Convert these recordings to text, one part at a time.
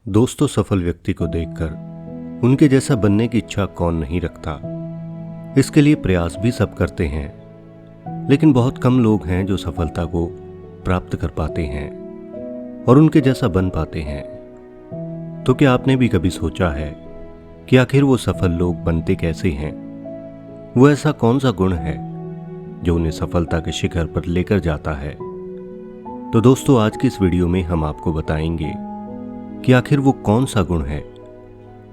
दोस्तों, सफल व्यक्ति को देखकर उनके जैसा बनने की इच्छा कौन नहीं रखता। इसके लिए प्रयास भी सब करते हैं, लेकिन बहुत कम लोग हैं जो सफलता को प्राप्त कर पाते हैं और उनके जैसा बन पाते हैं। तो क्या आपने भी कभी सोचा है कि आखिर वो सफल लोग बनते कैसे हैं? वो ऐसा कौन सा गुण है जो उन्हें सफलता के शिखर पर लेकर जाता है? तो दोस्तों, आज की इस वीडियो में हम आपको बताएंगे कि आखिर वो कौन सा गुण है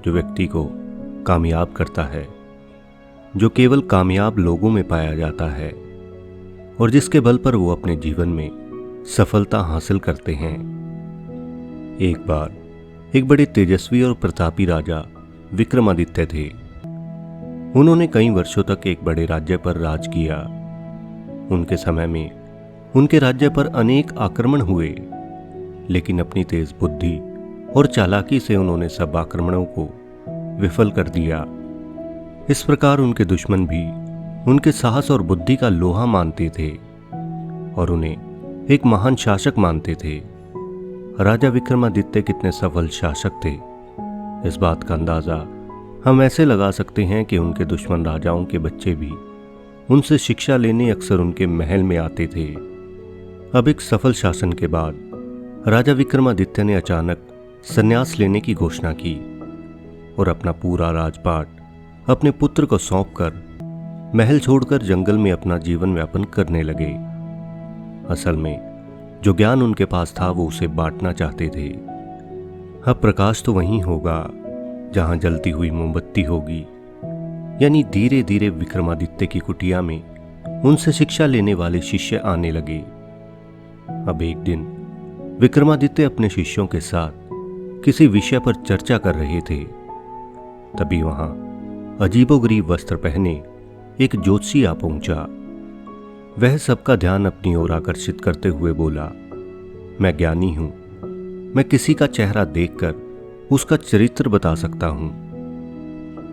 जो व्यक्ति को कामयाब करता है, जो केवल कामयाब लोगों में पाया जाता है और जिसके बल पर वो अपने जीवन में सफलता हासिल करते हैं। एक बार एक बड़े तेजस्वी और प्रतापी राजा विक्रमादित्य थे। उन्होंने कई वर्षों तक एक बड़े राज्य पर राज किया। उनके समय में उनके राज्य पर अनेक आक्रमण हुए, लेकिन अपनी तेज बुद्धि और चालाकी से उन्होंने सब आक्रमणों को विफल कर दिया। इस प्रकार उनके दुश्मन भी उनके साहस और बुद्धि का लोहा मानते थे और उन्हें एक महान शासक मानते थे। राजा विक्रमादित्य कितने सफल शासक थे, इस बात का अंदाजा हम ऐसे लगा सकते हैं कि उनके दुश्मन राजाओं के बच्चे भी उनसे शिक्षा लेने अक्सर उनके महल में आते थे। अब एक सफल शासन के बाद राजा विक्रमादित्य ने अचानक संन्यास लेने की घोषणा की और अपना पूरा राजपाट अपने पुत्र को सौंपकर महल छोड़कर जंगल में अपना जीवन यापन करने लगे। असल में जो ज्ञान उनके पास था वो उसे बांटना चाहते थे। अब प्रकाश तो वहीं होगा जहां जलती हुई मोमबत्ती होगी, यानी धीरे धीरे विक्रमादित्य की कुटिया में उनसे शिक्षा लेने वाले शिष्य आने लगे। अब एक दिन विक्रमादित्य अपने शिष्यों के साथ किसी विषय पर चर्चा कर रहे थे। तभी वहां अजीबोगरीब वस्त्र पहने एक ज्योतिषी आ पहुंचा। वह सबका ध्यान अपनी ओर आकर्षित करते हुए बोला, मैं ज्ञानी हूं, मैं किसी का चेहरा देखकर उसका चरित्र बता सकता हूं।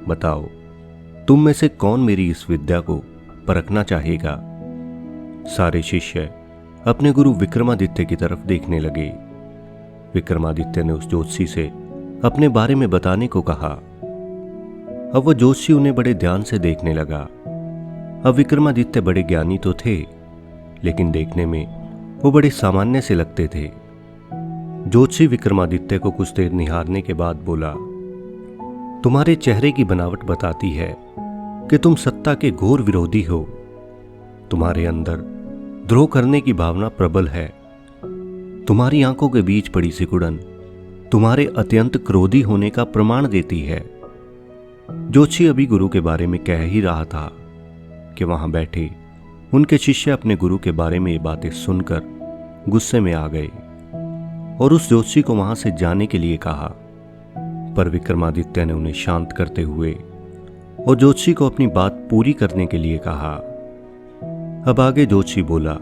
बताओ, तुम में से कौन मेरी इस विद्या को परखना चाहेगा? सारे शिष्य अपने गुरु विक्रमादित्य की तरफ देखने लगे। विक्रमादित्य ने उस ज्योतिषी से अपने बारे में बताने को कहा। अब वह ज्योतिषी उन्हें बड़े ध्यान से देखने लगा। अब विक्रमादित्य बड़े ज्ञानी तो थे, लेकिन देखने में वो बड़े सामान्य से लगते थे। ज्योतिषी विक्रमादित्य को कुछ देर निहारने के बाद बोला, तुम्हारे चेहरे की बनावट बताती है कि तुम सत्ता के घोर विरोधी हो। तुम्हारे अंदर द्रोह करने की भावना प्रबल है। तुम्हारी आंखों के बीच पड़ी सिकुड़न तुम्हारे अत्यंत क्रोधी होने का प्रमाण देती है। ज्योतिषी अभी गुरु के बारे में कह ही रहा था कि वहां बैठे उनके शिष्य अपने गुरु के बारे में ये बातें सुनकर गुस्से में आ गए और उस ज्योतिषी को वहां से जाने के लिए कहा। पर विक्रमादित्य ने उन्हें शांत करते हुए और ज्योतिषी को अपनी बात पूरी करने के लिए कहा। अब आगे ज्योतिषी बोला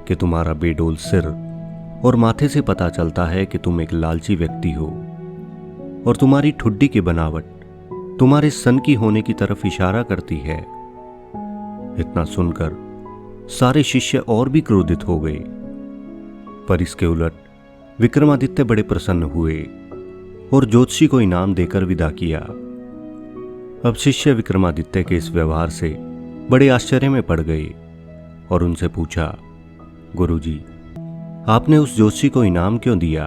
कि तुम्हारा बेडोल सिर और माथे से पता चलता है कि तुम एक लालची व्यक्ति हो और तुम्हारी ठुड्डी की बनावट तुम्हारे सन की होने की तरफ इशारा करती है। इतना सुनकर सारे शिष्य और भी क्रोधित हो गए, पर इसके उलट विक्रमादित्य बड़े प्रसन्न हुए और ज्योतिषी को इनाम देकर विदा किया। अब शिष्य विक्रमादित्य के इस व्यवहार से बड़े आश्चर्य में पड़ गए और उनसे पूछा, गुरुजी, आपने उस ज्योतिषी को इनाम क्यों दिया,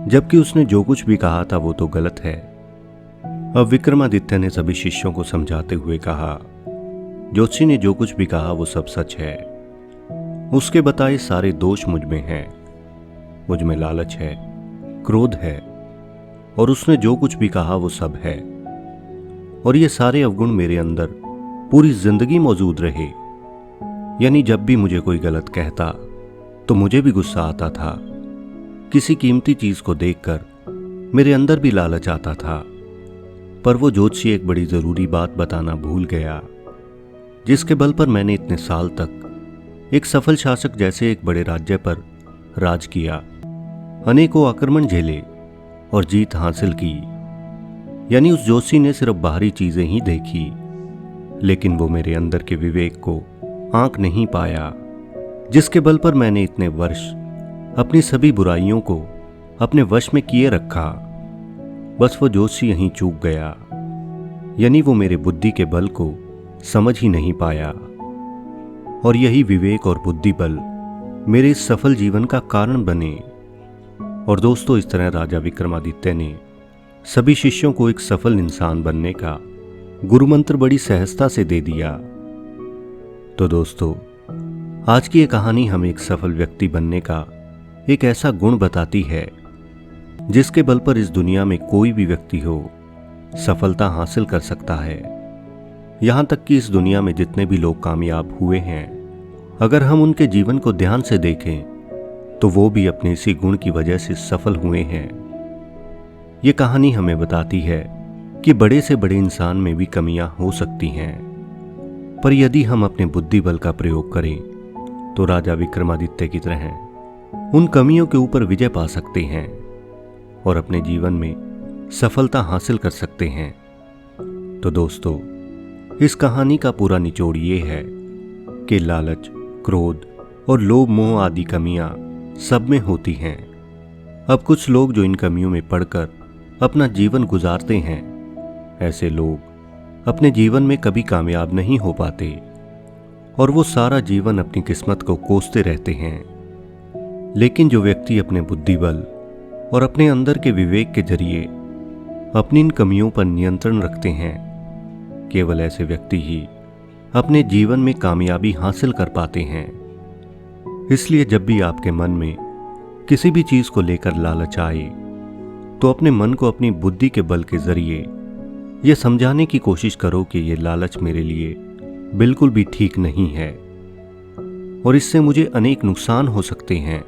जबकि उसने जो कुछ भी कहा था वो तो गलत है। अब विक्रमादित्य ने सभी शिष्यों को समझाते हुए कहा, ज्योतिषी ने जो कुछ भी कहा वो सब सच है। उसके बताए सारे दोष मुझ में हैं। मुझ में लालच है, क्रोध है और उसने जो कुछ भी कहा वो सब है। और ये सारे अवगुण मेरे अंदर पूरी जिंदगी मौजूद रहे। यानी जब भी मुझे कोई गलत कहता तो मुझे भी गुस्सा आता था। किसी कीमती चीज को देखकर मेरे अंदर भी लालच आता था। पर वो ज्योतिषी एक बड़ी जरूरी बात बताना भूल गया, जिसके बल पर मैंने इतने साल तक एक सफल शासक जैसे एक बड़े राज्य पर राज किया, अनेकों आक्रमण झेले और जीत हासिल की। यानी उस ज्योतिषी ने सिर्फ बाहरी चीजें ही देखी, लेकिन वो मेरे अंदर के विवेक को आंक नहीं पाया, जिसके बल पर मैंने इतने वर्ष अपनी सभी बुराइयों को अपने वश में किए रखा। बस वो जोशी यहीं चूक गया, यानी वो मेरे बुद्धि के बल को समझ ही नहीं पाया। और यही विवेक और बुद्धि बल मेरे इस सफल जीवन का कारण बने। और दोस्तों, इस तरह राजा विक्रमादित्य ने सभी शिष्यों को एक सफल इंसान बनने का गुरु मंत्र बड़ी सहजता से दे दिया। तो दोस्तों, आज की ये कहानी हमें एक सफल व्यक्ति बनने का एक ऐसा गुण बताती है जिसके बल पर इस दुनिया में कोई भी व्यक्ति हो सफलता हासिल कर सकता है। यहां तक कि इस दुनिया में जितने भी लोग कामयाब हुए हैं, अगर हम उनके जीवन को ध्यान से देखें तो वो भी अपने इसी गुण की वजह से सफल हुए हैं। ये कहानी हमें बताती है कि बड़े से बड़े इंसान में भी कमियां हो सकती हैं, पर यदि हम अपने बुद्धि बल का प्रयोग करें तो राजा विक्रमादित्य की तरह उन कमियों के ऊपर विजय पा सकते हैं और अपने जीवन में सफलता हासिल कर सकते हैं। तो दोस्तों, इस कहानी का पूरा निचोड़ ये है कि लालच, क्रोध और लोभ मोह आदि कमियां सब में होती हैं। अब कुछ लोग जो इन कमियों में पड़कर अपना जीवन गुजारते हैं, ऐसे लोग अपने जीवन में कभी कामयाब नहीं हो पाते और वो सारा जीवन अपनी किस्मत को कोसते रहते हैं। लेकिन जो व्यक्ति अपने बुद्धि बल और अपने अंदर के विवेक के जरिए अपनी इन कमियों पर नियंत्रण रखते हैं, केवल ऐसे व्यक्ति ही अपने जीवन में कामयाबी हासिल कर पाते हैं। इसलिए जब भी आपके मन में किसी भी चीज को लेकर लालच आए तो अपने मन को अपनी बुद्धि के बल के जरिए यह समझाने की कोशिश करो कि यह लालच मेरे लिए बिल्कुल भी ठीक नहीं है और इससे मुझे अनेक नुकसान हो सकते हैं,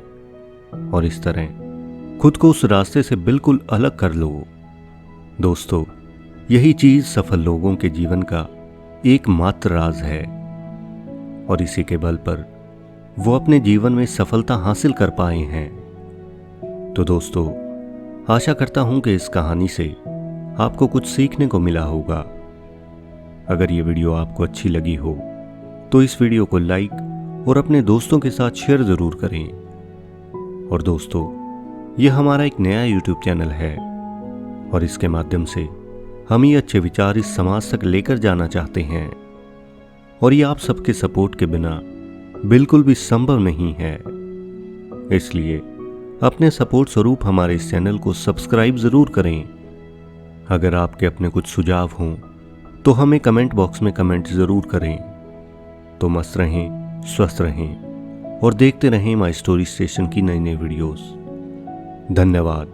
और इस तरह खुद को उस रास्ते से बिल्कुल अलग कर लो। दोस्तों, यही चीज सफल लोगों के जीवन का एकमात्र राज है और इसी के बल पर वो अपने जीवन में सफलता हासिल कर पाए हैं। तो दोस्तों, आशा करता हूं कि इस कहानी से आपको कुछ सीखने को मिला होगा। अगर ये वीडियो आपको अच्छी लगी हो तो इस वीडियो को लाइक और अपने दोस्तों के साथ शेयर जरूर करें। और दोस्तों, यह हमारा एक नया YouTube चैनल है और इसके माध्यम से हम ये अच्छे विचार इस समाज तक लेकर जाना चाहते हैं और ये आप सबके सपोर्ट के बिना बिल्कुल भी संभव नहीं है। इसलिए अपने सपोर्ट स्वरूप हमारे इस चैनल को सब्सक्राइब जरूर करें। अगर आपके अपने कुछ सुझाव हों तो हमें कमेंट बॉक्स में कमेंट जरूर करें। तो मस्त रहें, स्वस्थ रहें और देखते रहें माई स्टोरी स्टेशन की नई नई वीडियोस। धन्यवाद।